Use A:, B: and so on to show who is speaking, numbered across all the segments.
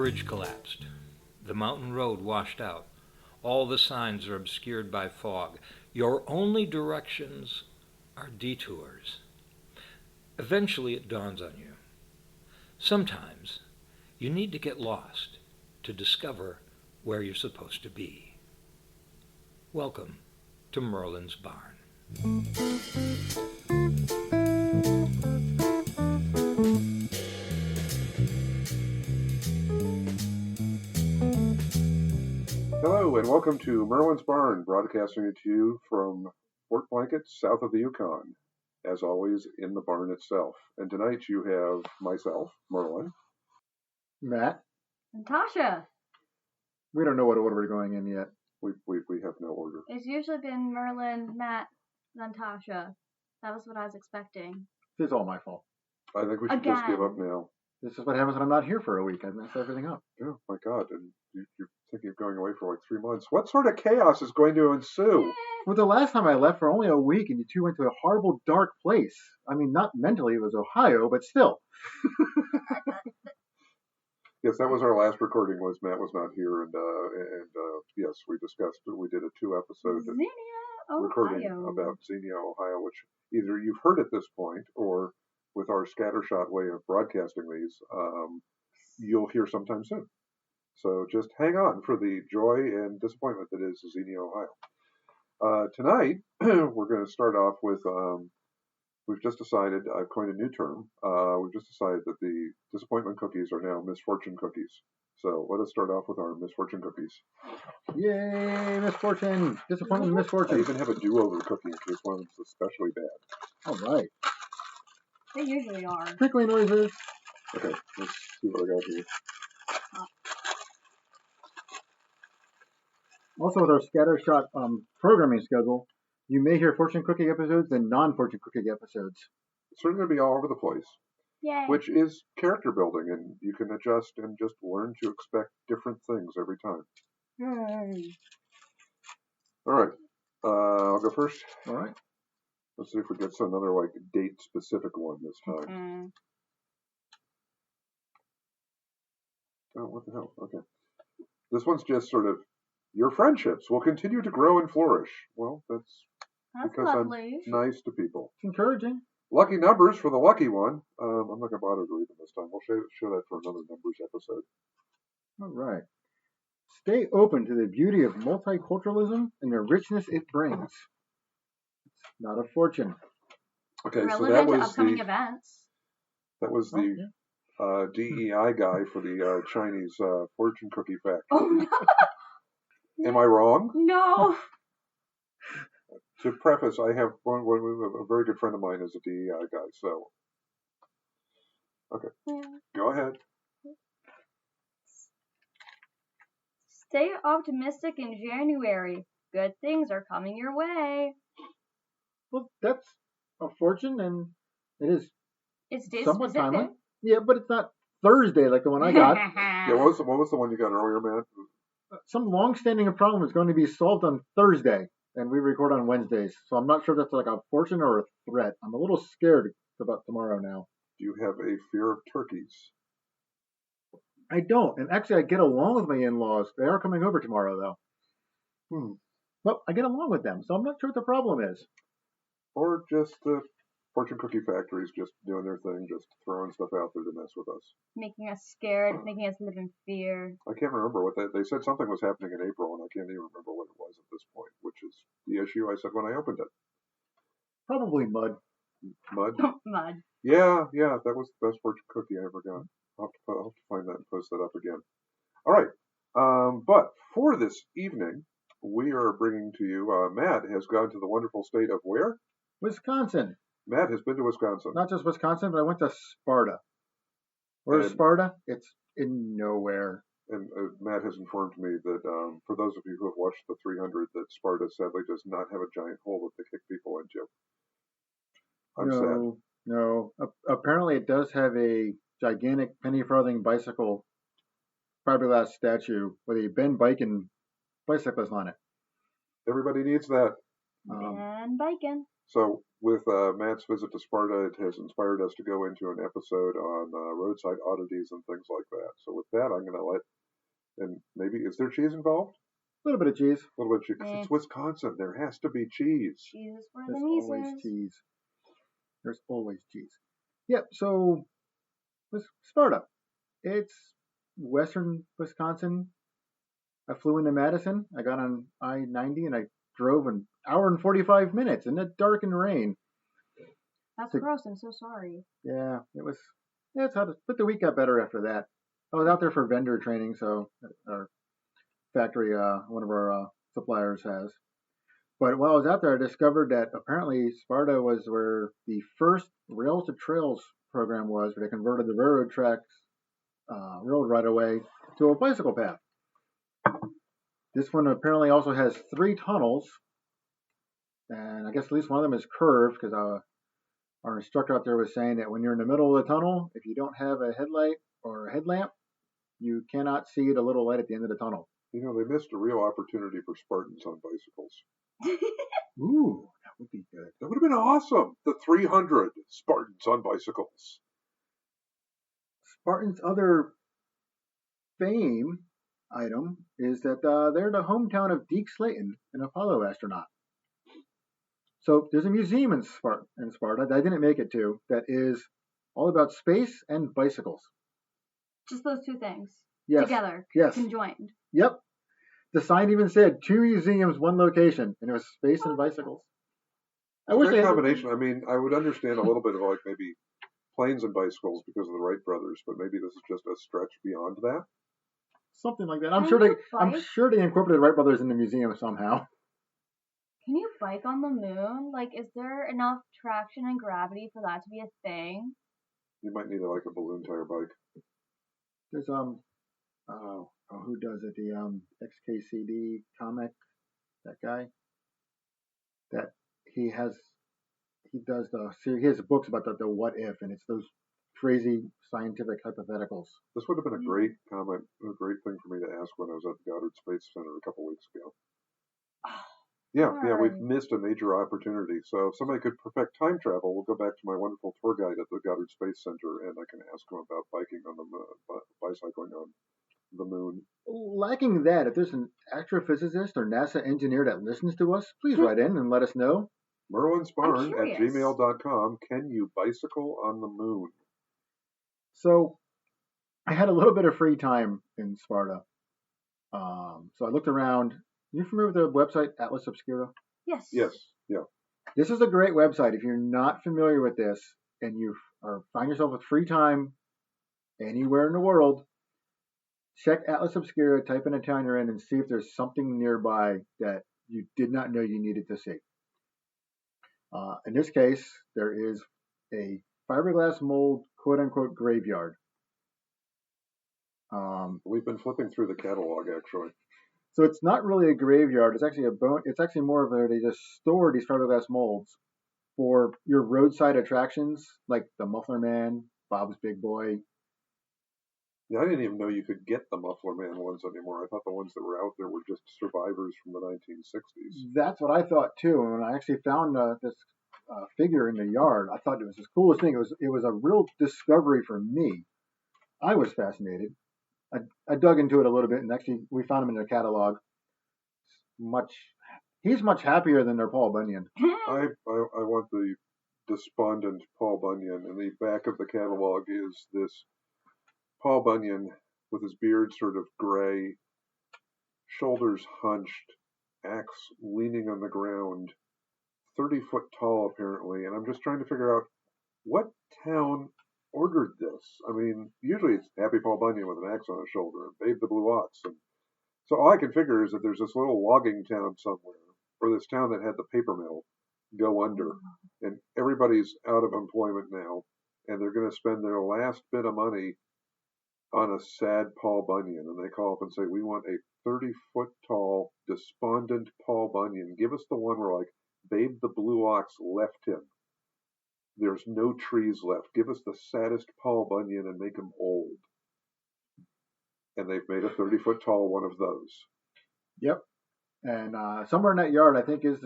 A: bridge collapsed. The mountain road washed out. All the signs are obscured by fog. Your only directions are detours. Eventually it dawns on you. Sometimes you need to get lost to discover where you're supposed to be. Welcome to Merlin's Barn.
B: Hello and welcome to Merlin's Barn, broadcasting to you from Fort Blanket, south of the Yukon. As always, in the barn itself. And tonight you have myself, Merlin.
C: Matt.
D: And Tasia.
C: We don't know what order we're going in yet.
B: We have no order.
D: It's usually been Merlin, Matt, then Tasia. That was what I was expecting.
C: This is all my fault.
B: I think we should just give up now.
C: This is what happens when I'm not here for a week. I mess everything up.
B: Oh my God, and you're thinking of going away for like 3 months. What sort of chaos is going to ensue?
C: Well, the last time I left for only a week and you two went to a horrible, dark place. I mean, not mentally, it was Ohio, but still.
B: Yes, that was our last recording. Was Matt was not here, and yes, we did a 2-episode recording about Xenia, Ohio, which either you've heard at this point, or with our scattershot way of broadcasting these, you'll hear sometime soon. So just hang on for the joy and disappointment that is Xenia, Ohio. Tonight we're going to start off with. We've just decided, I've coined a new term, we've just decided that the disappointment cookies are now misfortune cookies. So let us start off with our misfortune cookies.
C: Yay, misfortune! Disappointment, misfortune.
B: I even have a do-over cookie in case one is especially bad.
C: All right.
D: They usually are.
C: Crinkly noises.
B: Okay, let's see what I got here.
C: Also, with our scattershot programming schedule, you may hear fortune cookie episodes and non-fortune cookie episodes.
B: It's certainly going to be all over the place.
D: Yay.
B: Which is character building, and you can adjust and just learn to expect different things every time. All right, I'll go first.
C: All right.
B: Let's see if we get another date-specific one this time. Oh, what the hell? Okay. This one's just sort of, your friendships will continue to grow and flourish. Well, that's because
D: lovely.
B: I'm nice to people.
C: It's encouraging.
B: Lucky numbers for the lucky one. I'm not going to bother to read them this time. We'll show that for another numbers episode.
C: All right. Stay open to the beauty of multiculturalism and the richness it brings. It's not a fortune.
B: Okay,
D: relevant
B: so that was
D: to upcoming events.
B: That was the DEI guy for the Chinese fortune cookie factory.
D: Oh, no.
B: Am I wrong?
D: No.
B: To preface, I have a very good friend of mine is a DEI guy, so. Okay, Go ahead.
D: Stay optimistic in January. Good things are coming your way.
C: Well, that's a fortune, and it is
D: It's day
C: somewhat
D: specific.
C: timely. Yeah, but it's not Thursday like the one I got.
B: Yeah, what was the one you got earlier, Matt?
C: Some long-standing problem is going to be solved on Thursday, and we record on Wednesdays. So I'm not sure if that's like a fortune or a threat. I'm a little scared about tomorrow now.
B: Do you have a fear of turkeys?
C: I don't, and actually I get along with my in-laws. They are coming over tomorrow, though. Well, I get along with them, so I'm not sure what the problem is.
B: Or just the fortune cookie factories just doing their thing, just throwing stuff out there to mess with us.
D: Making us scared, making us live in fear.
B: I can't remember what they said. Something was happening in April, and I can't even remember what it was at this point, which is the issue I said when I opened it.
C: Probably mud.
B: Mud?
D: Mud.
B: Yeah, that was the best fortune cookie I ever got. I'll have to find that and post that up again. All right, but for this evening, we are bringing to you, Matt has gone to the wonderful state of where?
C: Wisconsin.
B: Matt has been to Wisconsin.
C: Not just Wisconsin, but I went to Sparta. Where's Sparta? It's in nowhere.
B: And Matt has informed me that for those of you who have watched the 300, that Sparta sadly does not have a giant hole that they kick people into. I'm sad.
C: No. Apparently it does have a gigantic penny farthing bicycle fiberglass statue with a Ben bike and bicyclist on it.
B: Everybody needs that.
D: And biking.
B: So with Matt's visit to Sparta, it has inspired us to go into an episode on roadside oddities and things like that. So with that, I'm going to and maybe, is there cheese involved?
C: A little bit of cheese.
B: A little bit of cheese. 'Cause it's Wisconsin. There has to be cheese.
D: Cheese is for
C: There's
D: the
C: always
D: nieces.
C: cheese. There's always cheese. Yep, so Sparta. It's western Wisconsin. I flew into Madison. I got on I-90 and I drove an hour and 45 minutes in the dark and rain.
D: That's gross. I'm so sorry.
C: Yeah, it was. Yeah, it's hard. But the week got better after that. I was out there for vendor training, so our factory, one of our suppliers has. But while I was out there, I discovered that apparently Sparta was where the first Rails to Trails program was, where they converted the railroad tracks, railroad right away to a bicycle path. This one apparently also has 3 tunnels, and I guess at least one of them is curved because our instructor out there was saying that when you're in the middle of the tunnel, if you don't have a headlight or a headlamp, you cannot see the little light at the end of the tunnel.
B: You know, they missed a real opportunity for Spartans on bicycles.
C: Ooh, that would be good.
B: That would have been awesome. The 300 Spartans on bicycles.
C: Spartan's other fame item is that they're the hometown of Deke Slayton, an Apollo astronaut. So there's a museum in Sparta that I didn't make it to that is all about space and bicycles.
D: Just those 2 things.
C: Yes.
D: Together.
C: Yes.
D: Conjoined.
C: Yep. The sign even said 2 museums, 1 location, and it was space and bicycles. I wish
B: Great combination. I mean, I would understand a little bit of like maybe planes and bicycles because of the Wright brothers, but maybe this is just a stretch beyond that.
C: Something like that. I'm sure they incorporated Wright brothers in the museum somehow.
D: Can you bike on the moon? Like, is there enough traction and gravity for that to be a thing?
B: You might need like a balloon tire bike.
C: There's who does it? The XKCD comic, that guy. That he does he has books about the what if, and it's those crazy scientific hypotheticals.
B: This would have been a great comment, a great thing for me to ask when I was at the Goddard Space Center a couple weeks ago. Yeah, we've missed a major opportunity. So if somebody could perfect time travel, we'll go back to my wonderful tour guide at the Goddard Space Center, and I can ask him about biking on the moon, bicycling on the moon.
C: Lacking that, if there's an astrophysicist or NASA engineer that listens to us, please write in and let us know.
B: merlinsbarn@gmail.com. Can you bicycle on the moon?
C: So I had a little bit of free time in Sparta. So I looked around. Are you familiar with the website Atlas Obscura?
D: Yes.
B: Yes. Yeah.
C: This is a great website. If you're not familiar with this and you find yourself with free time anywhere in the world, check Atlas Obscura, type in a town you're in, and see if there's something nearby that you did not know you needed to see. In this case, there is a fiberglass mold, quote-unquote, graveyard.
B: We've been flipping through the catalog, actually.
C: So it's not really a graveyard. It's actually It's actually more of they just store these fiberglass molds for your roadside attractions, like the Muffler Man, Bob's Big Boy.
B: Yeah, I didn't even know you could get the Muffler Man ones anymore. I thought the ones that were out there were just survivors from the 1960s.
C: That's what I thought too. And when I actually found this figure in the yard, I thought it was the coolest thing. It was a real discovery for me. I was fascinated. I dug into it a little bit, and actually we found him in their catalog. He's much happier than their Paul Bunyan.
B: I want the despondent Paul Bunyan, and the back of the catalog is this Paul Bunyan with his beard sort of gray, shoulders hunched, axe leaning on the ground, 30 foot tall apparently, and I'm just trying to figure out what town ordered this. I mean, usually it's Happy Paul Bunyan with an axe on his shoulder and Babe the Blue Ox. And so all I can figure is that there's this little logging town somewhere, or this town that had the paper mill go under, and everybody's out of employment now, and they're going to spend their last bit of money on a sad Paul Bunyan, and they call up and say, we want a 30-foot tall, despondent Paul Bunyan. Give us the one where, like, Babe the Blue Ox left him. There's no trees left. Give us the saddest Paul Bunyan and make him old. And they've made a 30-foot tall one of those.
C: Yep. And somewhere in that yard, I think, is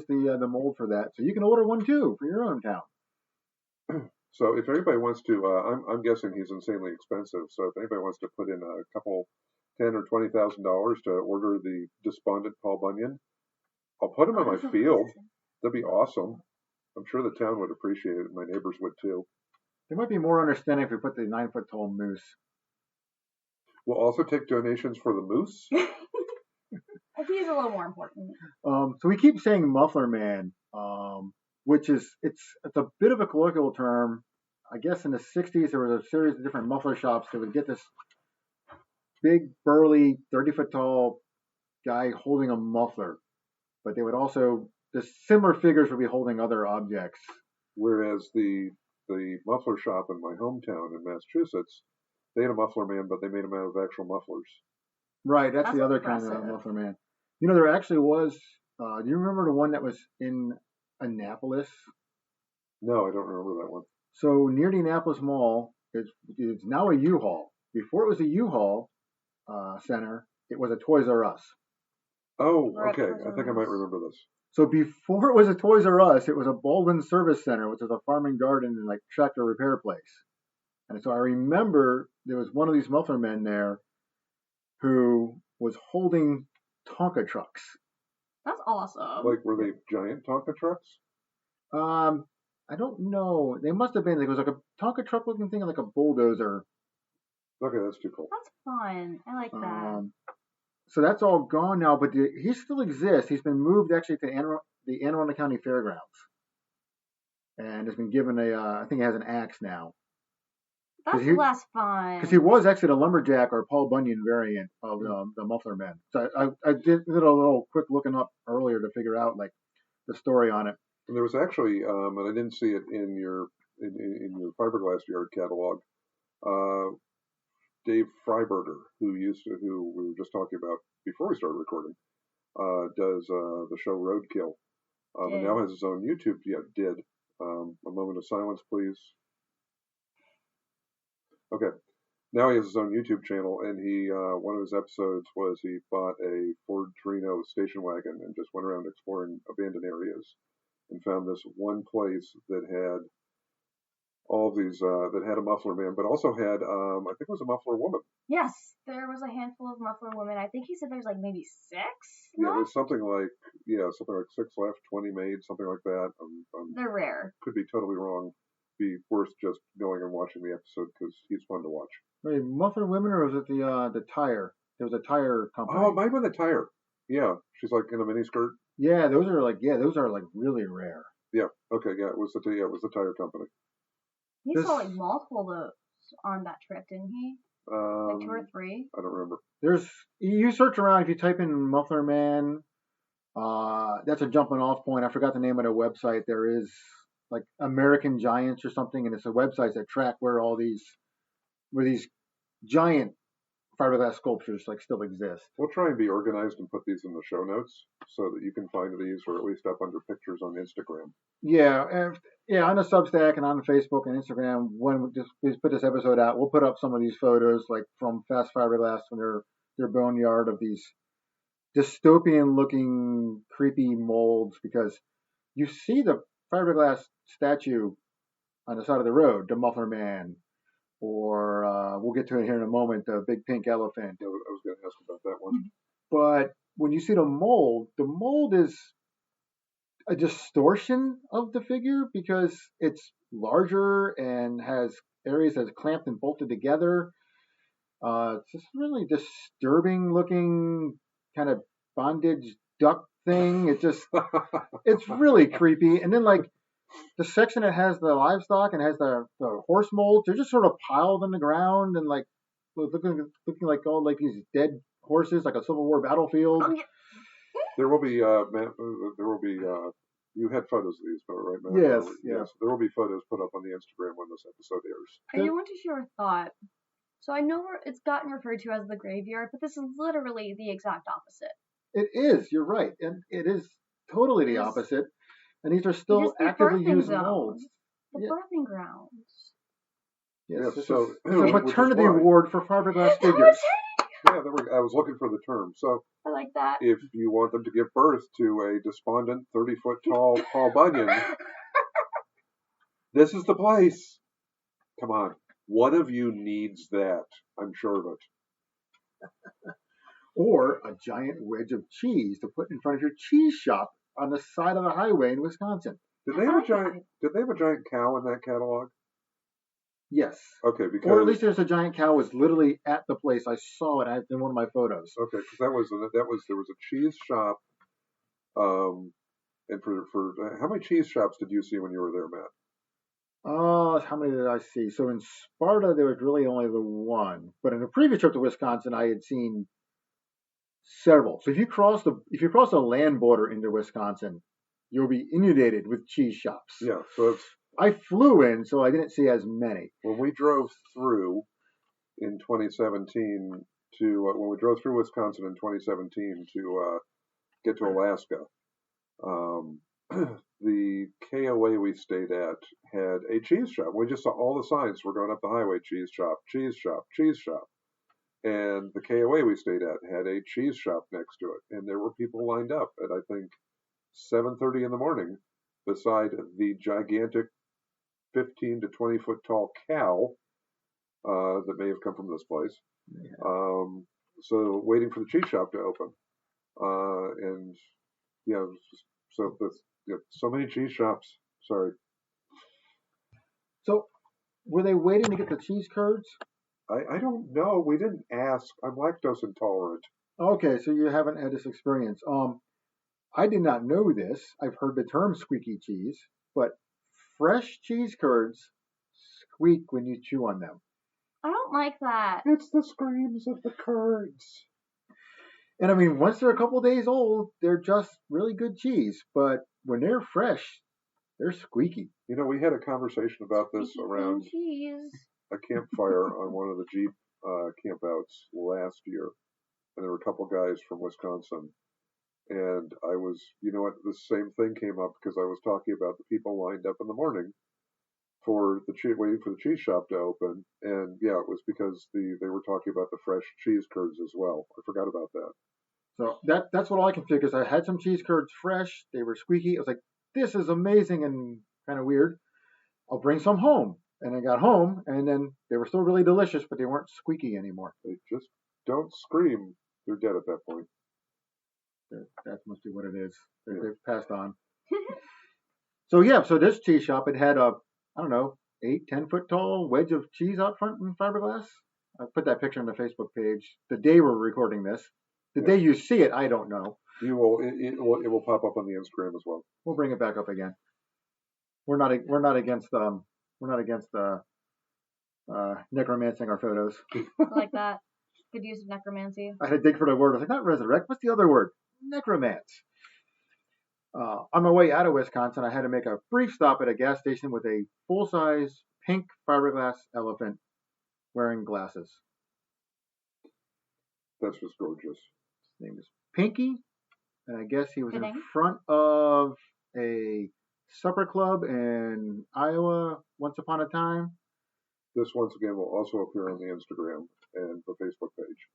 C: the mold for that. So you can order one too for your own town.
B: So if anybody wants to, I'm guessing he's insanely expensive. So if anybody wants to put in a couple, $10,000 or $20,000 to order the despondent Paul Bunyan, I'll put him in my field. That'd be awesome. I'm sure the town would appreciate it. My neighbors would too.
C: There might be more understanding if we put the 9-foot tall moose.
B: We'll also take donations for the moose.
D: I think it's a little more important.
C: So we keep saying Muffler Man, which is it's a bit of a colloquial term. I guess in the 60s there was a series of different muffler shops that would get this big, burly, 30-foot tall guy holding a muffler, but they would also the similar figures would be holding other objects.
B: Whereas the muffler shop in my hometown in Massachusetts, they had a Muffler Man, but they made them out of actual mufflers.
C: Right, that's the other
D: impressive.
C: kind of Muffler Man. You know, there actually was. Do you remember the one that was in Annapolis?
B: No, I don't remember that one.
C: So near the Annapolis Mall, it's now a U-Haul. Before it was a U-Haul center, it was a Toys R Us.
B: Oh, okay. I think I might remember this.
C: So before it was a Toys R Us, it was a Baldwin Service Center, which is a farm and garden and like tractor repair place. And so I remember there was one of these muffler men there who was holding Tonka trucks.
D: That's awesome.
B: Like, were they giant Tonka trucks?
C: I don't know. They must have been. It was like a Tonka truck looking thing, like a bulldozer.
B: Okay, that's too cool.
D: That's fun. I like that.
C: So that's all gone now, but he still exists. He's been moved actually to the Anne Arundel County Fairgrounds, and has been given I think he has an axe now.
D: That's less fun.
C: Because he was actually the lumberjack or Paul Bunyan variant of the Muffler Men. So I did a little quick looking up earlier to figure out like the story on it.
B: And there was actually, and I didn't see it in your fiberglass yard catalog. Dave Freiberger, who we were just talking about before we started recording, does the show Roadkill, and now has his own YouTube. Yeah, did. A moment of silence, please. Okay. Now he has his own YouTube channel, and he one of his episodes was he bought a Ford Torino station wagon and just went around exploring abandoned areas, and found this one place that had all these that had a muffler man, but also had I think it was a muffler woman.
D: Yes, there was a handful of muffler women. I think he said there's like maybe 6.
B: Yeah, it was something like 6 left, 20 made, something like that.
D: They're rare.
B: Could be totally wrong. Be worth just going and watching the episode because he's fun to watch.
C: Wait, muffler women, or was it the tire? There was a tire company.
B: Oh, it might have been the tire. Yeah, she's like in a mini skirt.
C: Yeah, those are like really rare.
B: Yeah. Okay. Yeah, it was the tire company.
D: He saw like multiple of those on that trip, didn't he? Like 2 or 3.
B: I don't remember.
C: You search around if you type in Muffler Man. That's a jumping off point. I forgot the name of the website. There is like American Giants or something, and it's a website that track where these giant fiberglass sculptures like still exist.
B: We'll try and be organized and put these in the show notes so that you can find these, or at least up under pictures on Instagram.
C: Yeah, on the Substack and on Facebook and Instagram. When we put this episode out, we'll put up some of these photos, like from Fast Fiberglass from their boneyard of these dystopian-looking, creepy molds. Because you see the fiberglass statue on the side of the road, the Muffler Man, or we'll get to it here in a moment, the big pink elephant.
B: Yeah, I was going to ask about that one.
C: But when you see the mold is a distortion of the figure because it's larger and has areas that's clamped and bolted together. It's this really disturbing looking kind of bondage duck thing. It's really creepy. And then like the section that has the livestock and has the horse molds, they're just sort of piled on the ground and like looking like all like these dead horses, like a Civil War battlefield.
B: There will be, Matt, you had photos of these, right, Matt?
C: Yes.
B: There will be photos put up on the Instagram when this episode airs.
D: I do want to share a thought. So I know it's gotten referred to as the graveyard, but this is literally the exact opposite.
C: It is, you're right. And it is totally the opposite. And these are still actively used molds.
D: The birthing grounds.
C: Yes,
B: so
C: it's a maternity ward for fiberglass figures.
B: Yeah, I was looking for the term. So
D: I like that.
B: if you want them to give birth to a despondent 30-foot tall Paul Bunyan, this is the place. Come on. One of you needs that. I'm sure of it.
C: Or a giant wedge of cheese to put in front of your cheese shop on the side of the highway in Wisconsin.
B: Did they have a giant cow in that catalog?
C: Yes.
B: Okay, because
C: Or at least there's a giant cow was literally at the place. I saw it in one of my photos.
B: Okay, because there was a cheese shop. And for how many cheese shops did you see when you were there, Matt?
C: How many did I see? So in Sparta, there was really only the one. But in a previous trip to Wisconsin, I had seen several. So if you cross the land border into Wisconsin, you'll be inundated with cheese shops.
B: Yeah, so
C: I flew in, so I didn't see as many.
B: When we drove through in 2017 when we drove through Wisconsin in 2017 to get to Alaska, the KOA we stayed at had a cheese shop. We just saw all the signs. We're going up the highway: cheese shop, cheese shop, cheese shop. And the KOA we stayed at had a cheese shop next to it, and there were people lined up at I think 7:30 in the morning beside the gigantic 15 to 20 foot tall cow that may have come from this place. Yeah. So waiting for the cheese shop to open, and yeah, so many cheese shops. Sorry.
C: So were they waiting to get the cheese curds?
B: I don't know. We didn't ask. I'm lactose intolerant.
C: Okay, so you haven't had this experience. I did not know this. I've heard the term squeaky cheese, but fresh cheese curds squeak when you chew on them.
D: I don't like that.
B: It's the screams of the curds.
C: And I mean, once they're a couple days old, they're just really good cheese. But when they're fresh, they're squeaky.
B: You know, we had a conversation about this around a campfire on one of the Jeep campouts last year. And there were a couple guys from Wisconsin. And I was, you know what, the same thing came up because I was talking about the people lined up in the morning waiting for the cheese shop to open. And yeah, it was because they were talking about the fresh cheese curds as well. I forgot about that.
C: So that's what all I can figure is I had some cheese curds fresh. They were squeaky. I was like, this is amazing and kind of weird. I'll bring some home. And I got home, and then they were still really delicious, but they weren't squeaky anymore.
B: They just don't scream. They're dead at that point.
C: That must be what it is. They've passed on. So this cheese shop, it had a, 8-10 foot tall wedge of cheese out front in fiberglass. I put that picture on the Facebook page the day we're recording this. The day you see it, I don't know.
B: You will. It will pop up on the Instagram as well.
C: We'll bring it back up again. We're not against necromancing our photos.
D: I like that. Good use of necromancy.
C: I had to dig for the word. I was like, not resurrect. What's the other word? Necromance. On my way out of Wisconsin, I had to make a brief stop at a gas station with a full-size pink fiberglass elephant wearing glasses.
B: That's just gorgeous.
C: His name is Pinky, and I guess he was in front of a supper club in Iowa once upon a time.
B: This once again will also appear on the Instagram and the Facebook page.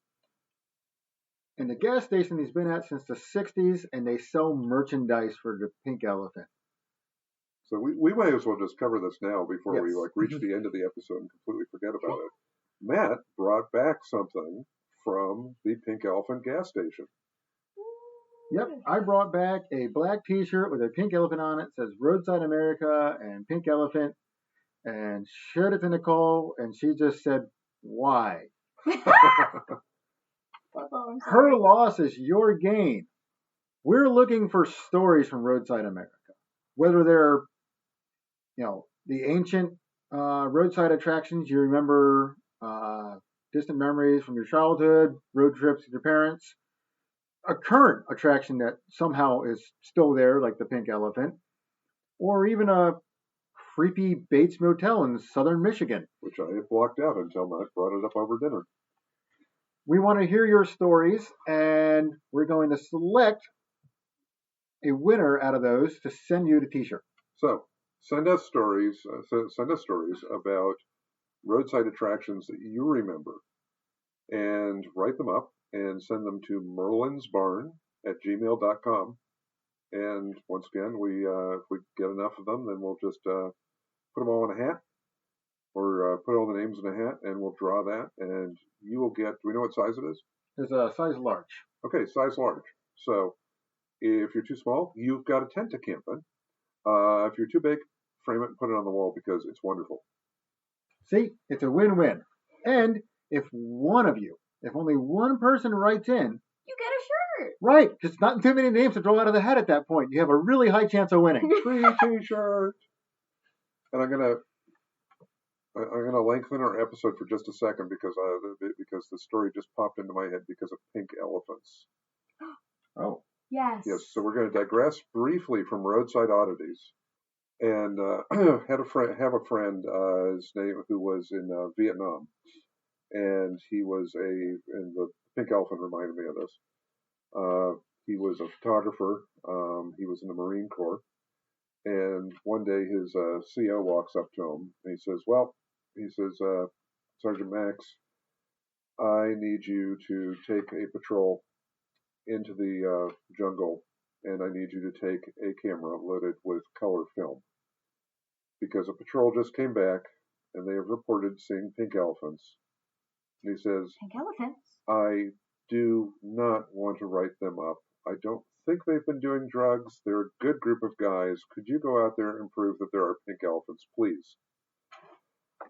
C: And the gas station he's been at since the 60s, and they sell merchandise for the pink elephant.
B: So we might as well just cover this now before we reach the end of the episode and completely forget about it. Matt brought back something from the Pink Elephant gas station.
C: Yep, I brought back a black T-shirt with a pink elephant on it. It says Roadside America and Pink Elephant, and showed it to Nicole, and she just said, "Why?" Her loss is your gain. We're looking for stories from Roadside America, whether they're, the ancient roadside attractions you remember, distant memories from your childhood, road trips with your parents, a current attraction that somehow is still there, like the Pink Elephant, or even a creepy Bates Motel in southern Michigan,
B: which I have blocked out until Matt brought it up over dinner.
C: We want to hear your stories, and we're going to select a winner out of those to send you the T-shirt.
B: So send us stories. Send us stories about roadside attractions that you remember and write them up and send them to merlinsbarn@gmail.com. And once again, if we get enough of them, then we'll just put them all in a hat, or put all the names in a hat, and we'll draw that. And you will get. Do we know what size it is?
C: It's a size large.
B: Okay, size large. So if you're too small, you've got a tent to camp in. If you're too big, frame it and put it on the wall because it's wonderful.
C: See, it's a win-win. And if only one person writes in,
D: you get a shirt.
C: Right, because not too many names to throw out of the hat at that point. You have a really high chance of winning.
B: Free T-shirt. And I'm gonna lengthen our episode for just a second because the story just popped into my head because of pink elephants.
C: Oh.
D: Yes.
B: Yes. So we're going to digress briefly from Roadside Oddities, and have a friend, his name, who was in Vietnam, and and the pink elephant reminded me of this. He was a photographer. He was in the Marine Corps, and one day his CO walks up to him and he says, Sergeant Max, I need you to take a patrol into the jungle, and I need you to take a camera loaded with color film, because a patrol just came back and they have reported seeing pink elephants. And he says,
D: pink elephants?
B: I do not want to write them up. I don't think they've been doing drugs. They're a good group of guys. Could you go out there and prove that there are pink elephants, please?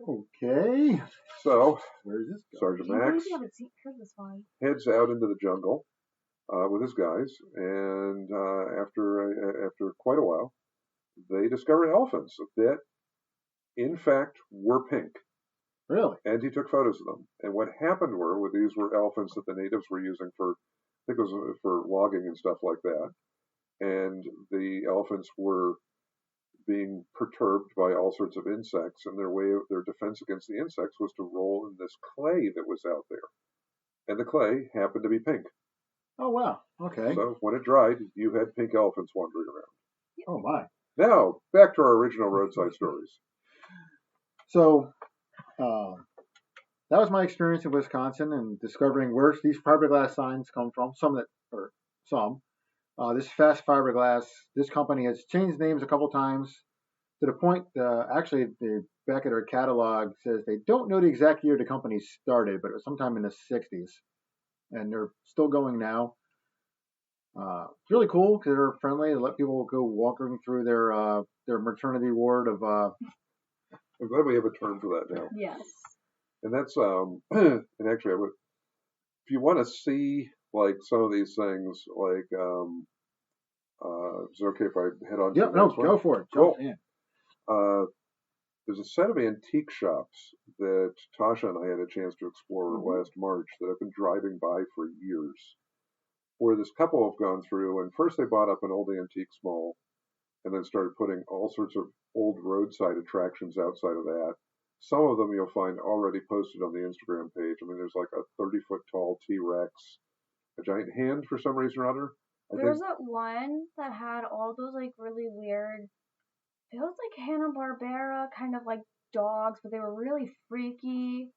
C: Okay.
B: So,
C: where's this
B: Sergeant Max
D: heard this one.
B: heads out into the jungle with his guys, and after quite a while, they discover elephants that, in fact, were pink.
C: Really?
B: And he took photos of them. And what happened these were elephants that the natives were using for, I think it was for logging and stuff like that. And the elephants were being perturbed by all sorts of insects, and their defense against the insects was to roll in this clay that was out there. And the clay happened to be pink.
C: Oh, wow. Okay.
B: So when it dried, you had pink elephants wandering around.
C: Oh, my.
B: Now, back to our original Roadside stories.
C: So, that was my experience in Wisconsin and discovering where these fiberglass signs come from. Some. This Fast Fiberglass, this company has changed names a couple times to the point, actually, the back of their catalog says they don't know the exact year the company started, but it was sometime in the 60s. And they're still going now. It's really cool because they're friendly. They let people go walking through their maternity ward of.
B: I'm glad we have a term for that now.
D: Yes.
B: And that's and actually, if you want to see like some of these things, like is it okay if I head on?
C: Yeah,
B: to the
C: no,
B: next one?
C: go for it.
B: Cool.
C: Yeah.
B: There's a set of antique shops that Tasha and I had a chance to explore last March that I've been driving by for years, where this couple have gone through, and first they bought up an old antiques mall and then started putting all sorts of old roadside attractions outside of that. Some of them you'll find already posted on the Instagram page. I mean, there's like a 30-foot tall T-Rex, a giant hand for some reason or other.
D: There's that one that had all those like really weird, it was like Hanna-Barbera kind of like dogs, but they were really freaky.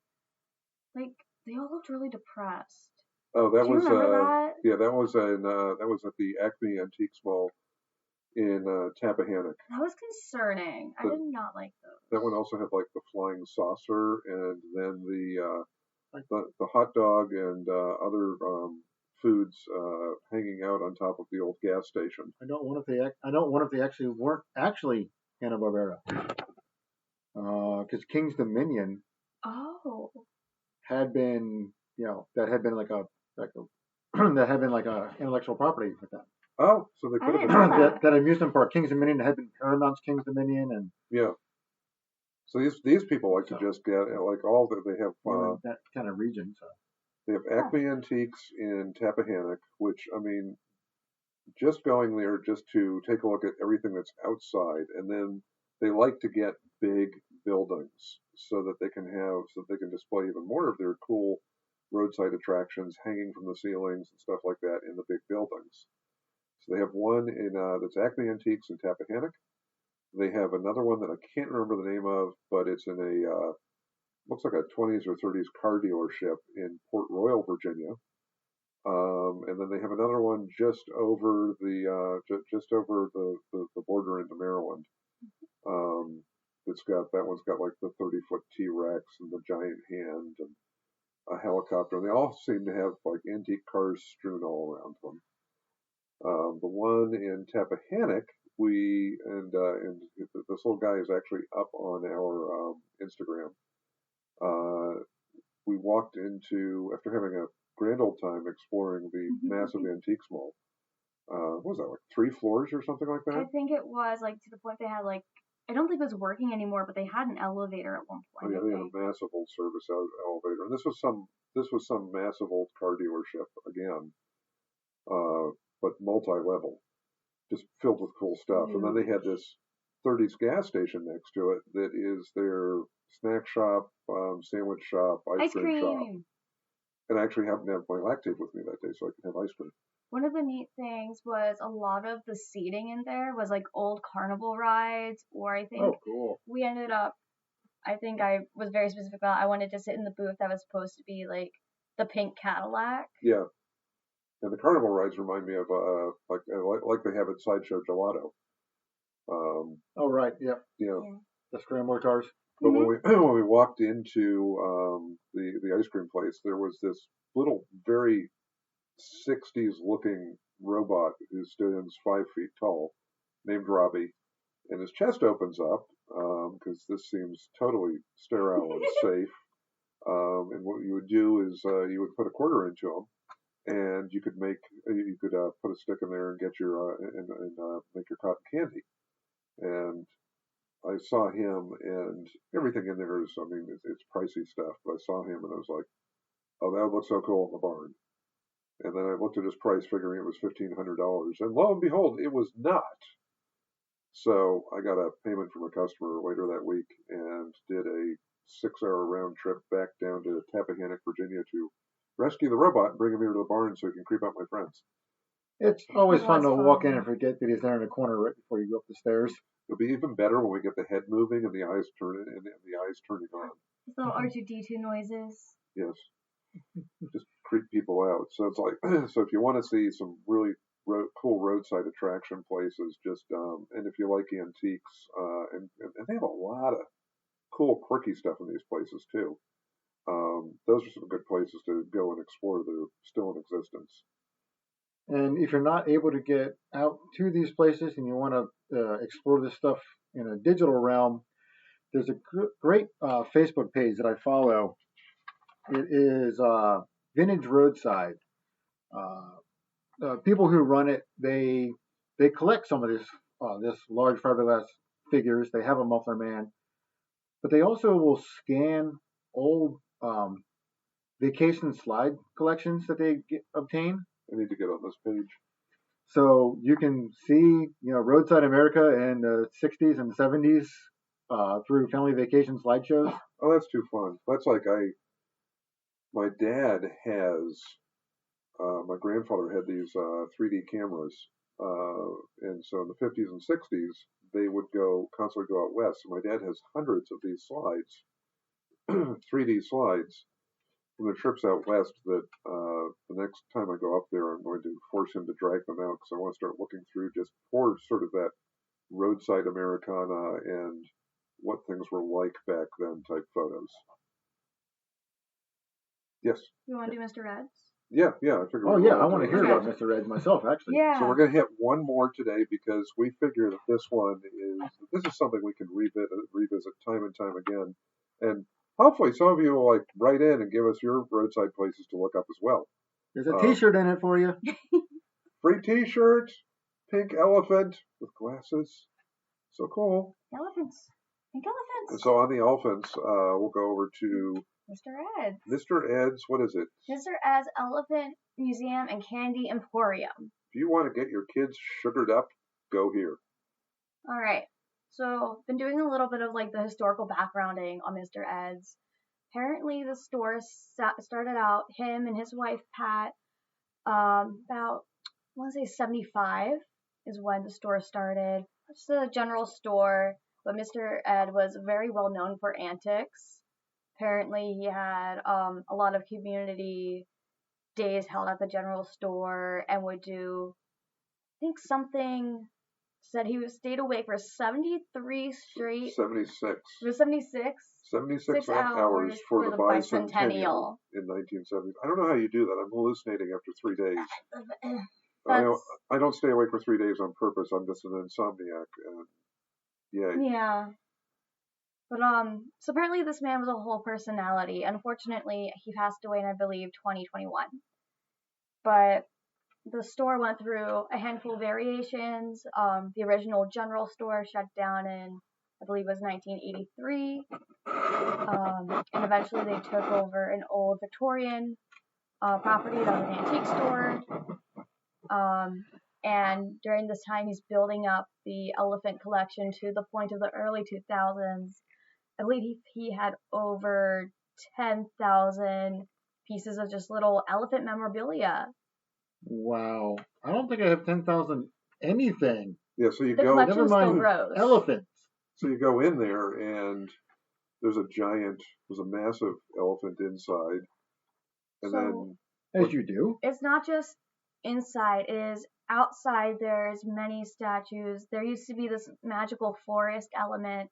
D: Like they all looked really depressed.
B: Oh,
D: Do you remember that?
B: Yeah, that was at the Acme Antiques Mall in Tappahannock.
D: That was concerning. I did not like those.
B: That one also had like the flying saucer, and then the hot dog and other foods hanging out on top of the old gas station.
C: I don't wonder if they actually weren't actually Hanna-Barbera, because King's Dominion had been, that had been like a intellectual property with that.
B: Oh, so they could have been
C: that amusement park, King's Dominion, had been Paramount's King's Dominion, and
B: yeah. So these people like to just get like all that they have
C: that kind of region. So
B: they have Acme Antiques in Tappahannock, which I mean, just going there just to take a look at everything that's outside, and then they like to get big buildings so that they can display even more of their cool roadside attractions hanging from the ceilings and stuff like that in the big buildings. So they have one in that's Acme Antiques in Tappahannock. They have another one that I can't remember the name of, but it's in looks like a 20s or 30s car dealership in Port Royal, Virginia. And then they have another one just over just over the border into Maryland. That one's got like the 30-foot T-Rex and the giant hand and a helicopter. And they all seem to have like antique cars strewn all around them. The one in Tappahannock, and this little guy is actually up on our Instagram. We walked into, after having a grand old time exploring the massive antiques mall. What was that, like 3 floors or something like that?
D: I think it was like to the point they had like, I don't think it was working anymore, but they had an elevator at one point.
B: Oh, yeah, they had a massive old service elevator, and this was some massive old car dealership again, but multi-level, just filled with cool stuff. And then they had this 30s gas station next to it that is their snack shop, sandwich shop, ice cream shop. And I actually happened to have my lactate with me that day, so I could have ice cream.
D: One of the neat things was a lot of the seating in there was like old carnival rides, or I think we ended up, I think I was very specific about, I wanted to sit in the booth that was supposed to be like the pink Cadillac.
B: Yeah. And the carnival rides remind me of like they have at Sideshow Gelato.
C: Oh, right, yeah.
B: Yeah.
C: The scrambler cars.
B: But when we walked into the ice cream place, there was this little very 60s looking robot who stood and 5 feet tall, named Robbie, and his chest opens up because this seems totally sterile and safe. And what you would do is you would put a quarter into him, and you could put a stick in there and get your make your cotton candy. And I saw him, and everything in there is, I mean, it's pricey stuff, but I saw him and I was like, oh, that looks so cool in the barn. And then I looked at his price, figuring it was $1,500, and lo and behold, it was not. So I got a payment from a customer later that week and did a 6-hour round trip back down to Tappahannock, Virginia to rescue the robot and bring him here to the barn so he can creep out my friends.
C: It's always fun to walk in and forget that he's there in the corner right before you go up the stairs.
B: It'll be even better when we get the head moving and the eyes turning on.
D: Those little R2-D2 noises.
B: Yes. Just creep people out. So it's like, so if you want to see some really cool roadside attraction places, just and if you like antiques, and they have a lot of cool, quirky stuff in these places too. Those are some good places to go and explore that are still in existence.
C: And if you're not able to get out to these places and you want to explore this stuff in a digital realm, there's a great Facebook page that I follow. It is Vintage Roadside. People who run it, they collect some of this large fiberglass figures. They have a Muffler Man, but they also will scan old vacation slide collections that they obtain.
B: I need to get on this page.
C: So you can see, Roadside America in the 60s and 70s through family vacation slideshows.
B: Oh, that's too fun. That's like my dad has, my grandfather had these 3D cameras. And so in the 50s and 60s, they would constantly go out west. So my dad has hundreds of these slides, 3D slides, from the trips out west that the next time I go up there, I'm going to force him to drag them out because I want to start looking through just for sort of that roadside Americana and what things were like back then type photos. Yes?
D: You want to do Mr. Ed's?
B: Yeah, I figure.
C: Oh, yeah, I want to hear about Mr. Ed myself, actually.
D: Yeah.
B: So we're going to hit one more today because we figure that this is something we can revisit time and time again. And hopefully some of you will like write in and give us your roadside places to look up as well.
C: There's a t-shirt in it for you.
B: Free t-shirt, pink elephant with glasses. So cool.
D: Elephants. Pink elephants.
B: And so on the elephants, we'll go over to
D: Mr. Ed's.
B: Mr. Ed's, what is it?
D: Mr. Ed's Elephant Museum and Candy Emporium.
B: If you want to get your kids sugared up, go here.
D: All right. So, been doing a little bit of like the historical backgrounding on Mr. Ed's. Apparently, the store started out, him and his wife Pat, about, I want to say 75 is when the store started. It's a general store, but Mr. Ed was very well known for antiques. Apparently, he had a lot of community days held at the general store and would do, I think something said he stayed awake for 73 straight.
B: 76.
D: It was 76?
B: 76 hours for the bicentennial in 1970. I don't know how you do that. I'm hallucinating after 3 days. I don't stay awake for 3 days on purpose. I'm just an insomniac. Yay.
D: Yeah. But so apparently this man was a whole personality. Unfortunately, he passed away in, I believe, 2021. But the store went through a handful of variations. The original general store shut down in, I believe it was 1983. And eventually they took over an old Victorian property that was an antique store. And during this time, he's building up the elephant collection to the point of the early 2000s. I believe he had over 10,000 pieces of just little elephant memorabilia.
C: Wow. I don't think I have 10,000 anything.
B: Yeah, so you
D: the
B: go.
D: collection
C: Never mind
D: still grows.
C: Elephants.
B: So you go in there, and there's a massive elephant inside, and
D: So,
B: then
C: As you do.
D: it's not just inside, it is outside. There's many statues. There used to be this magical forest element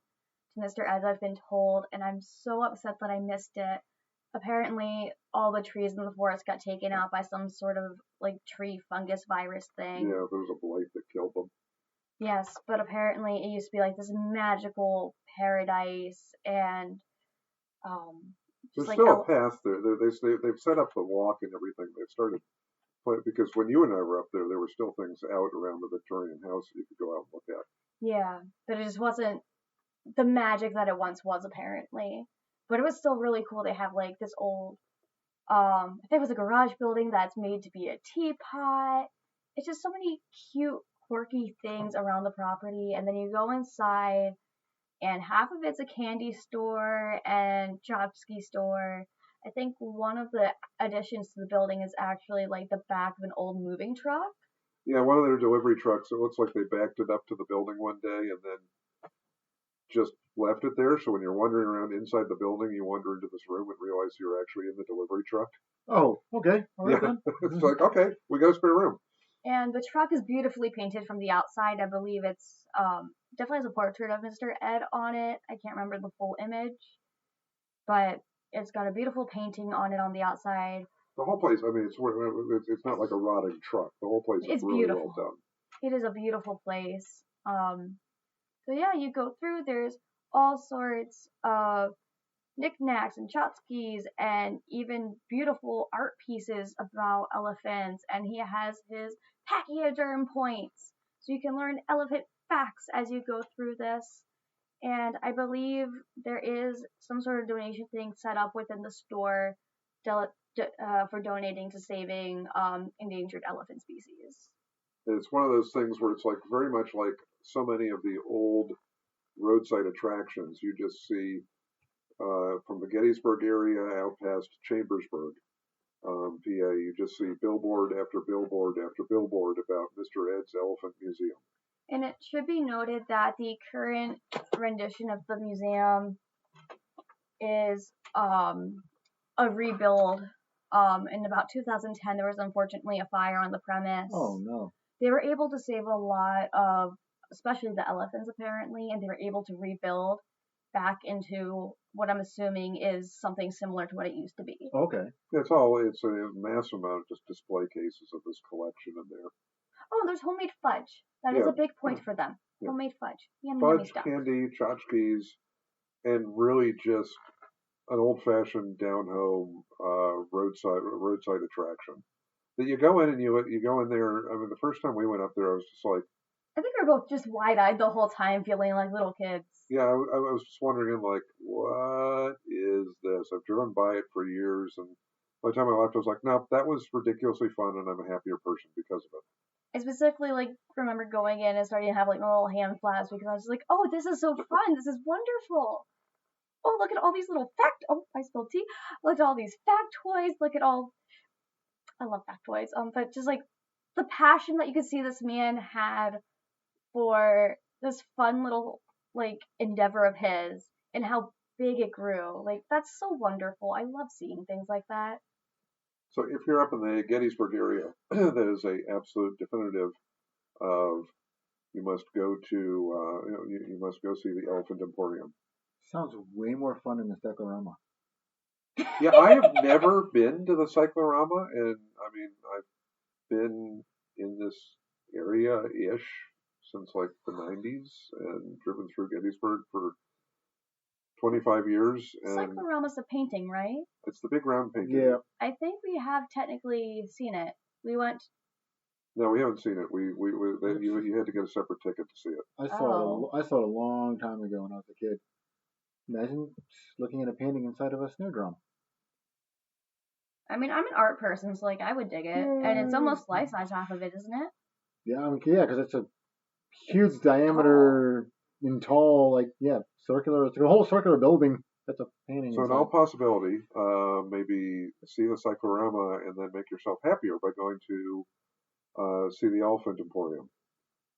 D: to Mr. Eds, I've been told, and I'm so upset that I missed it. Apparently, all the trees in the forest got taken out by some sort of like tree fungus virus thing.
B: yeah, there was a blight that killed them.
D: Yes, but apparently it used to be like this magical paradise, and
B: There's
D: just like
B: still a path there. They've set up the walk and everything. They've started, because when you and I were up there, there were still things out around the Victorian house that you could go out and look at.
D: yeah, but it just wasn't the magic that it once was, apparently. But it was still really cool. They have like this old, I think it was a garage building that's made to be a teapot. It's just so many cute, quirky things around the property. And then you go inside, and half of it's a candy store and tchotchke store. I think one of the additions to the building is actually like the back of an old moving truck.
B: Yeah, one of their delivery trucks. It looks like they backed it up to the building one day and then just left it there. So when you're wandering around inside the building, you wander into this room and realize you're actually in the delivery truck.
C: Oh, okay. All right
B: Yeah,
C: then.
B: it's like, okay, we got a spare room.
D: And the truck is beautifully painted from the outside. I believe it's definitely has a portrait of Mr. Ed on it. I can't remember the full image, but it's got a beautiful painting on it on the outside.
B: The whole place, I mean, it's not like a rotting truck. The whole place is
D: It's
B: really
D: beautiful.
B: well done.
D: It is a beautiful place. So yeah, you go through. There's all sorts of knickknacks and tchotchkes and even beautiful art pieces about elephants. And he has his pachyderm points, so you can learn elephant facts as you go through this. And I believe there is some sort of donation thing set up within the store for donating to saving endangered elephant species.
B: It's one of those things where it's like very much like so many of the old roadside attractions. You just see from the Gettysburg area out past Chambersburg, PA, you just see billboard after billboard after billboard about Mr. Ed's Elephant Museum.
D: And it should be noted that the current rendition of the museum is a rebuild. In about 2010, there was unfortunately a fire on the premise.
C: Oh, no.
D: They were able to save a lot of, especially the elephants apparently, and they were able to rebuild back into what I'm assuming is something similar to what it used to be.
C: Okay.
B: It's a massive amount of just display cases of this collection in there.
D: Oh, there's homemade fudge. That is a big point for them.
B: Yeah.
D: Homemade fudge. Yummy,
B: Fudge,
D: yummy stuff.
B: candy, tchotchkes, and really just an old-fashioned down-home roadside attraction. That you go in and you go in there. I mean, the first time we went up there, I was just like,
D: I think we were both just wide-eyed the whole time, feeling like little kids.
B: yeah, I was just wondering, like, what is this? I've driven by it for years, and by the time I left, I was like, no, that was ridiculously fun, and I'm a happier person because of it.
D: I specifically remember going in and starting to have little hand flaps because I was just like, oh, this is so fun. This is wonderful. Oh, look at all these little I spilled tea. Look at all these factoids. Look at all, I love factoids. But just like the passion that you could see this man had for this fun little endeavor of his, and how big it grew. Like, that's so wonderful. I love seeing things like that.
B: So if you're up in the Gettysburg area, that is a absolute definitive of you must go to you must go see the Elephant Emporium.
C: Sounds way more fun than the Cyclorama.
B: Yeah, I have never been to the Cyclorama, and I mean I've been in this area-ish since like the 90s and driven through Gettysburg for 25 years. And
D: Cyclorama's a painting, right?
B: it's the big round painting.
C: Yeah.
D: I think we have technically seen it. We went.
B: No, we haven't seen it. You had to get a separate ticket to see it.
C: I saw it a long time ago when I was a kid. Imagine looking at a painting inside of a snare drum.
D: I mean, I'm an art person, so like I would dig it, and it's almost life-size half of it, isn't it?
C: Yeah, because it's a huge diameter and tall, like circular. It's a whole circular building. That's a painting.
B: So in all possibility, maybe see the Cyclorama and then make yourself happier by going to see the Elephant Emporium.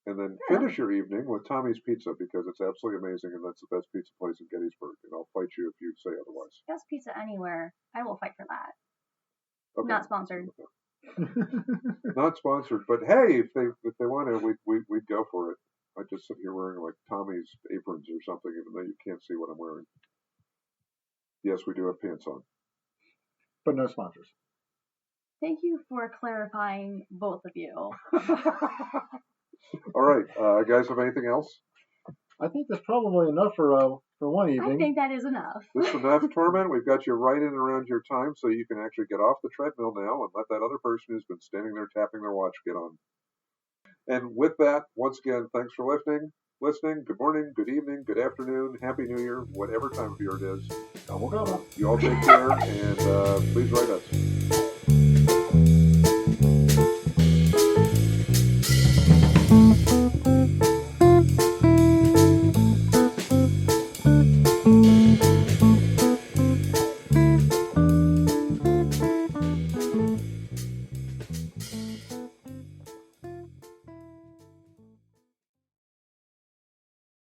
B: And then finish your evening with Tommy's Pizza because it's absolutely amazing and that's the best pizza place in Gettysburg. And I'll fight you if you say otherwise.
D: Best pizza anywhere. I will fight for that.
B: Okay.
D: Not sponsored.
B: Not sponsored, but hey, if they want to, we'd go for it. I just sit here wearing like Tommy's aprons or something, even though you can't see what I'm wearing. Yes, we do have pants on,
C: but no sponsors.
D: Thank you for clarifying, both of you.
B: All right, guys, have anything else?
C: I think that's probably enough for one evening.
D: I think that is enough.
B: This is enough, Torment. We've got you right in and around your time, so you can actually get off the treadmill now and let that other person who's been standing there tapping their watch get on. And with that, once again, thanks for listening. Good morning, good evening, good afternoon, Happy New Year, whatever time of year it is. You all take care, and please write us.